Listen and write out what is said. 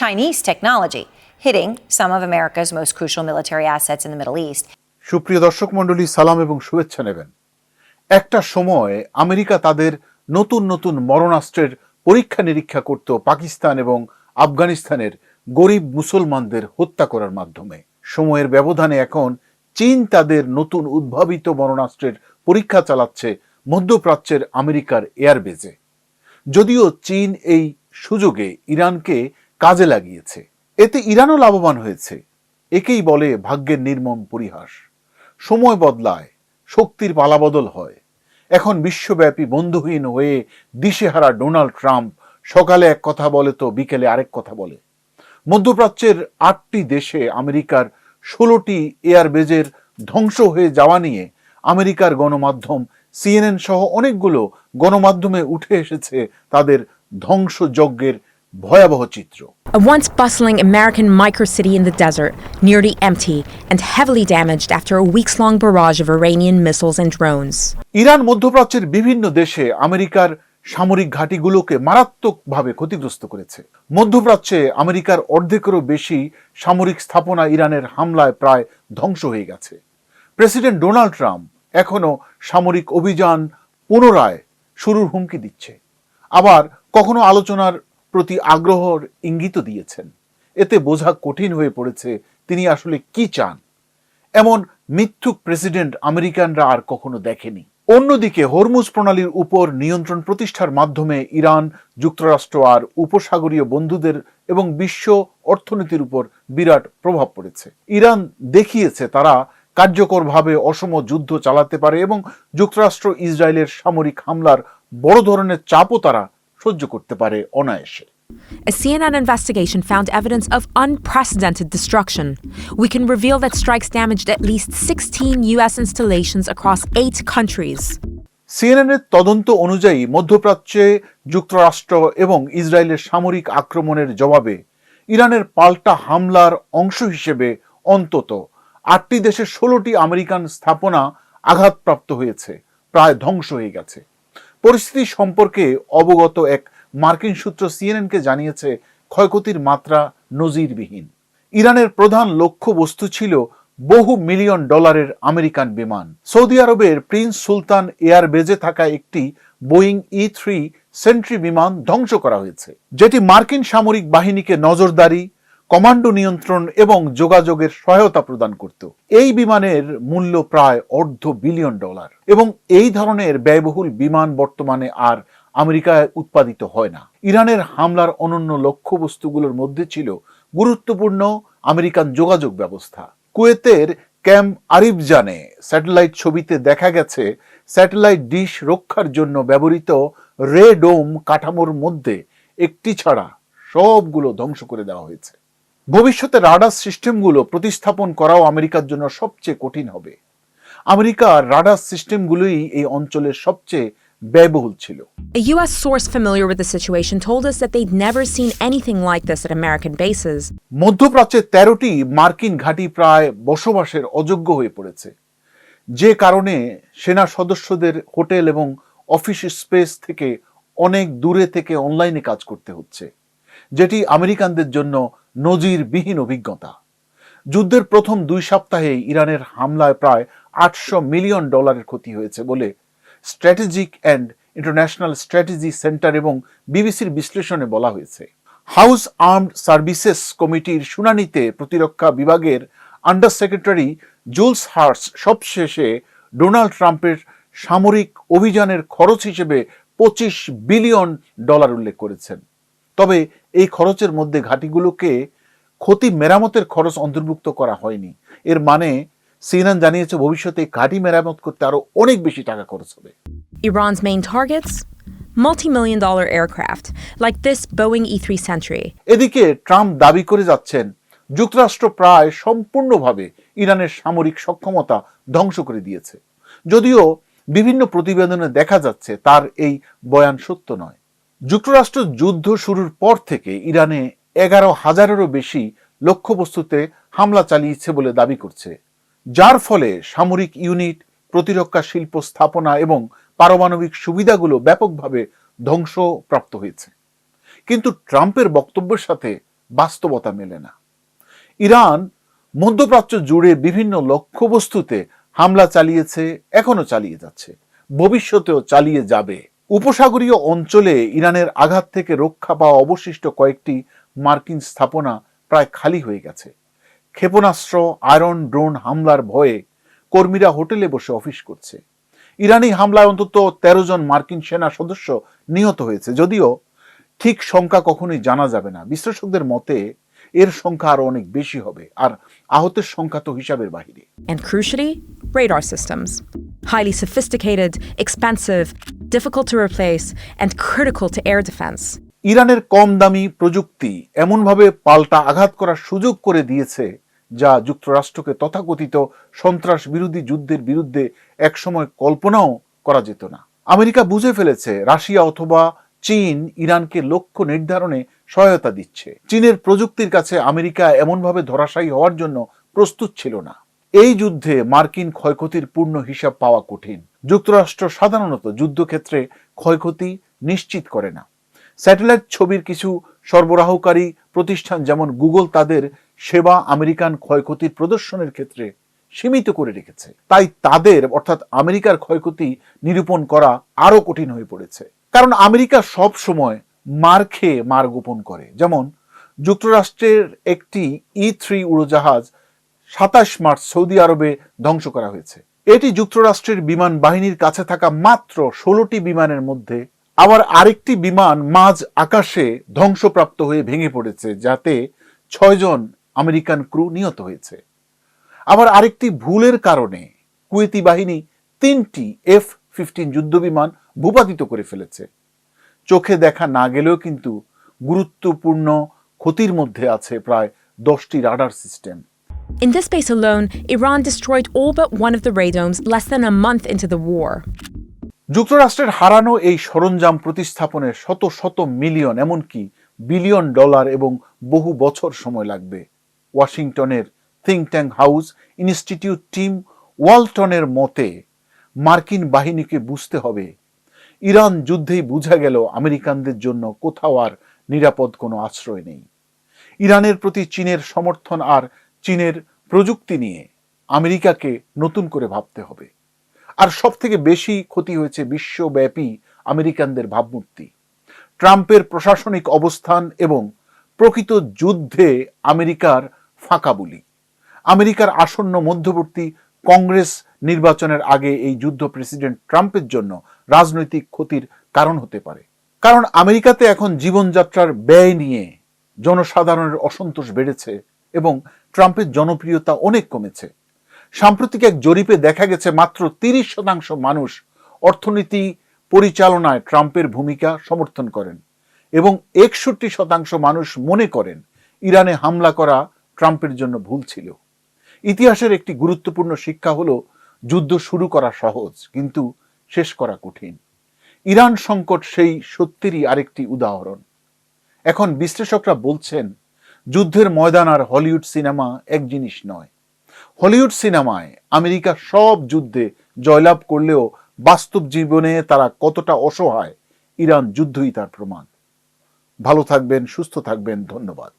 Chinese technology, hitting some of America's most crucial military assets in the Middle East. সুপ্রিয় দর্শক মণ্ডলী, সালাম এবং শুভেচ্ছা নেবেন। একটা সময় আমেরিকা তাদের নতুন নতুন মরণাস্ত্রের পরীক্ষা নিরীক্ষা করত পাকিস্তান এবং আফগানিস্তানের গরিব মুসলমানদের হত্যা করার মাধ্যমে। সময়ের ব্যবধানে এখন চীন তাদের নতুন উদ্ভাবিত মরণাস্ত্রের পরীক্ষা চালাচ্ছে মধ্যপ্রাচ্যের আমেরিকার এয়ারবেজে। যদিও চীন এই সুযোগে ইরানকে কাজে লাগিয়েছে, এতে ইরানও লাভবান হয়েছে। একেই বলে ভাগ্যের নির্মম পরিহাস। সময় বদলায়, শক্তির পালাবদল হয়। এখন বিশ্বব্যাপী বন্ধুহীন হয়ে দিশেহারা ডোনাল্ড ট্রাম্প সকালে এক কথা বলে তো বিকেলে আরেক কথা বলে। মধ্যপ্রাচ্যের 8টি দেশে আমেরিকার 16টি এয়ারবেজের ধ্বংস হয়ে যাওয়া নিয়ে আমেরিকার গণমাধ্যম CNN সহ অনেকগুলো গণমাধ্যমে উঠে এসেছে তাদের ধ্বংসযজ্ঞের ভয়াবহ চিত্র। A once bustling American microcity in the desert, nearly empty and heavily damaged after a weeks-long barrage of Iranian missiles and drones. Iran মধ্যপ্রাচ্যের বিভিন্ন দেশে আমেরিকার সামরিক ঘাঁটিগুলোকে মারাত্মকভাবে ক্ষতিগ্রস্ত করেছে। মধ্যপ্রাচ্যে আমেরিকার অর্ধেকেরও বেশি সামরিক স্থাপনা ইরানের হামলায় প্রায় ধ্বংস হয়ে গেছে। প্রেসিডেন্ট ডোনাল্ড ট্রাম্প এখনো সামরিক অভিযান পুনরায় শুরুর হুমকি দিচ্ছে, আবার কখনো আলোচনার প্রতি আগ্রহর ইঙ্গিত দিয়েছেন। এতে বোঝা কঠিন হয়ে পড়েছে তিনি আসলে কি চান। এমন মিথ্যুক প্রেসিডেন্ট আমেরিকানরা আর কখনো দেখেনি। অন্যদিকে হরমুজ প্রণালীর উপর নিয়ন্ত্রণ প্রতিষ্ঠার মাধ্যমে ইরান, যুক্তরাষ্ট্র আর উপসাগরীয় বন্ধুদের এবং বিশ্ব অর্থনীতির উপর বিরাট প্রভাব পড়েছে। ইরান দেখিয়েছে তারা কার্যকরভাবে অসম যুদ্ধ চালাতে পারে এবং যুক্তরাষ্ট্র ইসরায়েলের সামরিক হামলার বড় ধরনের চাপও তারা সহ্য করতে পারে অনায়াসে। A CNN investigation found evidence of unprecedented destruction. We can reveal that strikes damaged at least 16 U.S. installations across 8 countries. CNN এর তদন্ত অনুযায়ী মধ্যপ্রাচ্যে যুক্তরাষ্ট্র এবং ইসরায়েলের সামরিক আক্রমণের জবাবে ইরানের পাল্টা হামলার অংশ হিসেবে অন্তত 8টি দেশের 16টি আমেরিকান স্থাপনা আঘাতপ্রাপ্ত হয়েছে, প্রায় ধ্বংস হয়ে গেছে। পরিস্থিতি সম্পর্কে অবগত এক মার্কিন সূত্র সিএনএনকে জানিয়েছে ক্ষয়ক্ষতির মাত্রা নজিরবিহীন। ইরানের প্রধান লক্ষ্যবস্তু ছিল বহু মিলিয়ন ডলারের আমেরিকান বিমান। সৌদি আরবের প্রিন্স সুলতান এয়ারবেজে থাকা একটি বোয়িং E-3 সেন্ট্রি বিমান ধ্বংস করা হয়েছে, যেটি মার্কিন সামরিক বাহিনীকে নজরদারি, কমান্ডো নিয়ন্ত্রণ এবং যোগাযোগের সহায়তা প্রদান করত। এই বিমানের মূল্য প্রায় $1.5 বিলিয়ন এবং এই ধরনের ব্যয়বহুল বিমান বর্তমানে আর আমেরিকায় উৎপাদিত হয় না। ইরানের হামলার অনন্য লক্ষ্যবস্তুগুলোর মধ্যে ছিল গুরুত্বপূর্ণ আমেরিকান যোগাযোগ ব্যবস্থা। কুয়েতের ক্যাম্প আরিফজানে স্যাটেলাইট ছবিতে দেখা গেছে স্যাটেলাইট ডিশ রক্ষার জন্য ব্যবহৃত রে ডোম কাঠামোর মধ্যে একটি ছাড়া সবগুলো ধ্বংস করে দেওয়া হয়েছে। ভবিষ্যতে রাডার সিস্টেমগুলো প্রতিস্থাপন করাও আমেরিকার জন্য সবচেয়ে কঠিন হবে। আমেরিকার রাডার সিস্টেমগুলোই এই অঞ্চলের সবচেয়ে ব্যয়বহুল ছিল। A U.S. source familiar with the situation told us that they'd never seen anything like this at American bases. মধ্যপ্রাচ্যে 13টি মার্কিন ঘাঁটি প্রায় বসবাসের অযোগ্য হয়ে পড়েছে, যে কারণে সেনা সদস্যদের হোটেল এবং অফিস স্পেস থেকে অনেক দূরে থেকে অনলাইনে কাজ করতে হচ্ছে, যেটি আমেরিকানদের জন্য নজিরবিহীন অভিজ্ঞতা। যুদ্ধের প্রথম 2 সপ্তাহে ইরানের হামলায় প্রায় $800 মিলিয়ন ক্ষতি হয়েছে বলে strategic and international strategy centre এবং বিবিসির বিশ্লেষণে বলা হয়েছে। হাউস আর্মড সার্ভিসেস কমিটির শুনানিতে প্রতিরক্ষা বিভাগের আন্ডার সেক্রেটারি জুলস হার্স সবশেষে ডোনাল্ড ট্রাম্পের সামরিক অভিযানের খরচ হিসেবে $25 বিলিয়ন উল্লেখ করেছেন। তবে এই খরচের মধ্যে ঘাঁটিগুলোকে ক্ষতি মেরামতের খরচ অন্তর্ভুক্ত করা হয়নি। এর মানে CNN জানিয়েছে ভবিষ্যতে ঘাঁটি মেরামত করতে আরো অনেক বেশি টাকা খরচ হবে। Iran's main targets? Multi-million-dollar aircraft, like this Boeing E-3 Sentry. এদিকে ট্রাম্প দাবি করে যাচ্ছেন যুক্তরাষ্ট্র প্রায় সম্পূর্ণভাবে ইরানের সামরিক সক্ষমতা ধ্বংস করে দিয়েছে। যদিও বিভিন্ন প্রতিবেদনে দেখা যাচ্ছে তার এই বয়ান সত্য নয়। যুক্তরাষ্ট্র যুদ্ধ শুরুর পর থেকে ইরানে 11,000-এরও বেশি লক্ষ্যবস্তুতে হামলা চালিয়েছে বলে দাবি করছে, যার ফলে সামরিক ইউনিট, প্রতিরক্ষা শিল্প স্থাপনা এবং পারমাণবিক সুবিধাগুলো ব্যাপকভাবে ধ্বংসপ্রাপ্ত হয়েছে। কিন্তু ট্রাম্পের বক্তব্যের সাথে বাস্তবতা মেলে না। ইরান মধ্যপ্রাচ্য জুড়ে বিভিন্ন লক্ষ্যবস্তুতে হামলা চালিয়েছে, এখনো চালিয়ে যাচ্ছে, ভবিষ্যতেও চালিয়ে যাবে। উপসাগরীয় অঞ্চলে ইরানের আঘাত থেকে রক্ষা পাওয়া অবশিষ্ট কয়েকটি মার্কিন স্থাপনা প্রায় খালি হয়ে গেছে। ক্ষেপণাস্ত্র, আয়রন ড্রোন হামলার ভয়ে কর্মীরা হোটেলে বসে অফিস করছে। ইরানি হামলায় অন্তত 13 জন মার্কিন সেনা সদস্য নিহত হয়েছে, যদিও ঠিক সংখ্যা কখনোই জানা যাবে না। বিশ্লেষকদের মতে এর সংখ্যা আরো অনেক বেশি হবে, আর আহতের সংখ্যা তো হিসাবের বাহিরে। And crucially, radar systems. Highly sophisticated, expensive, difficult to replace, and critical to air defense. ইরানের কম দামি প্রযুক্তি এমনভাবে পাল্টা আঘাত করার সুযোগ করে দিয়েছে, যা যুক্তরাষ্ট্রকে তথাকথিত সন্ত্রাস বিরোধী যুদ্ধের বিরুদ্ধে একসময় কল্পনাও করা যেত না। আমেরিকা বুঝে ফেলেছে রাশিয়া অথবা চীন ইরানকে লক্ষ্য নির্ধারণে সহায়তা দিচ্ছে। চীনের প্রযুক্তির কাছে আমেরিকা এমনভাবে ধরাশায়ী হওয়ার জন্য প্রস্তুত ছিল না। এই যুদ্ধে মার্কিন ক্ষয়ক্ষতির পূর্ণ হিসাব পাওয়া কঠিন। যুক্তরাষ্ট্র সাধারণত যুদ্ধক্ষেত্রে ক্ষয়ক্ষতি নিশ্চিত করে না। স্যাটেলাইট ছবির কিছু সরবরাহকারী প্রতিষ্ঠান যেমন গুগল তাদের সেবা আমেরিকান ক্ষয়ক্ষতির প্রদর্শনের ক্ষেত্রে সীমিত করে রেখেছে। তাই তাদের অর্থাৎ আমেরিকার ক্ষয়ক্ষতি নিরূপণ করা আরো কঠিন হয়ে পড়েছে। কারণ আমেরিকা সব সময় মার খেয়ে মার গোপন করে। যেমন যুক্তরাষ্ট্রের একটি E-3 উড়োজাহাজ 27 মার্চ সৌদি আরবে ধ্বংস করা হয়েছে। এটি যুক্তরাষ্ট্রের বিমান বাহিনীর কাছে থাকা মাত্র 16টি বিমানের মধ্যে। আবার আরেকটি বিমান মাঝ আকাশে ধ্বংসপ্রাপ্ত হয়ে ভেঙে পড়েছে, যাতে 6 জন আমেরিকান ক্রু নিহত হয়েছে। আবার আরেকটি ভুলের কারণে কুয়েতি বাহিনী 3টি F-15 যুদ্ধবিমান ভূপাতিত করে ফেলেছে। চোখে দেখা না গেলেও কিন্তু গুরুত্বপূর্ণ ক্ষতির মধ্যে আছে প্রায় 10টি radar system. In this base alone, Iran destroyed all but one of the radomes less than a month into the war. যুক্তরাষ্ট্রের হারানো এই সরঞ্জাম প্রতিস্থাপনের শত শত মিলিয়ন এমনকি বিলিয়ন ডলার এবং বহু বছর সময় লাগবে। ওয়াশিংটনের think tank house institute Tim ওয়ালটনের মতে মার্কিন বাহিনীকে বুঝতে হবে, ইরান যুদ্ধেই বোঝা গেল আমেরিকানদের জন্য কোথাও আর নিরাপদ কোনো আশ্রয় নেই। ইরানের প্রতি চীনের সমর্থন আর চীনের প্রযুক্তি নিয়ে আমেরিকাকে নতুন করে ভাবতে হবে। আর সব থেকে বেশি ক্ষতি হয়েছে বিশ্বব্যাপী আমেরিকানদের ভাবমূর্তি। ট্রাম্পের প্রশাসনিক অবস্থান এবং প্রকৃত যুদ্ধে আমেরিকার ফাঁকা বুলি। আমেরিকার আসন্ন মধ্যবর্তী কংগ্রেস নির্বাচনের আগে এই যুদ্ধ প্রেসিডেন্ট ট্রাম্পের জন্য রাজনৈতিক ক্ষতির কারণ হতে পারে। কারণ আমেরিকাতে এখন জীবনযাত্রার ব্যয় নিয়ে জনসাধারণের অসন্তোষ বেড়েছে এবং ট্রাম্পের জনপ্রিয়তা অনেক কমেছে। সাম্প্রতিক এক জরিপে দেখা গেছে মাত্র 30% মানুষ অর্থনীতি পরিচালনায় ট্রাম্পের ভূমিকা সমর্থন করেন এবং 61% মানুষ মনে করেন ইরানে হামলা করা ট্রাম্পের জন্য ভুল ছিল। ইতিহাসের একটি গুরুত্বপূর্ণ শিক্ষা হলো যুদ্ধ শুরু করা সহজ কিন্তু শেষ করা কঠিন। ইরান সংকট সেই সত্যেরই আরেকটি উদাহরণ। এখন বিশ্লেষকরা বলছেন যুদ্ধের ময়দান আর হলিউড সিনেমা এক জিনিস নয়। হলিউড সিনেমায় আমেরিকা সব যুদ্ধে জয়লাভ করলেও বাস্তব জীবনে তারা কতটা অসহায়, ইরান যুদ্ধই তার প্রমাণ। ভালো থাকবেন, সুস্থ থাকবেন, ধন্যবাদ।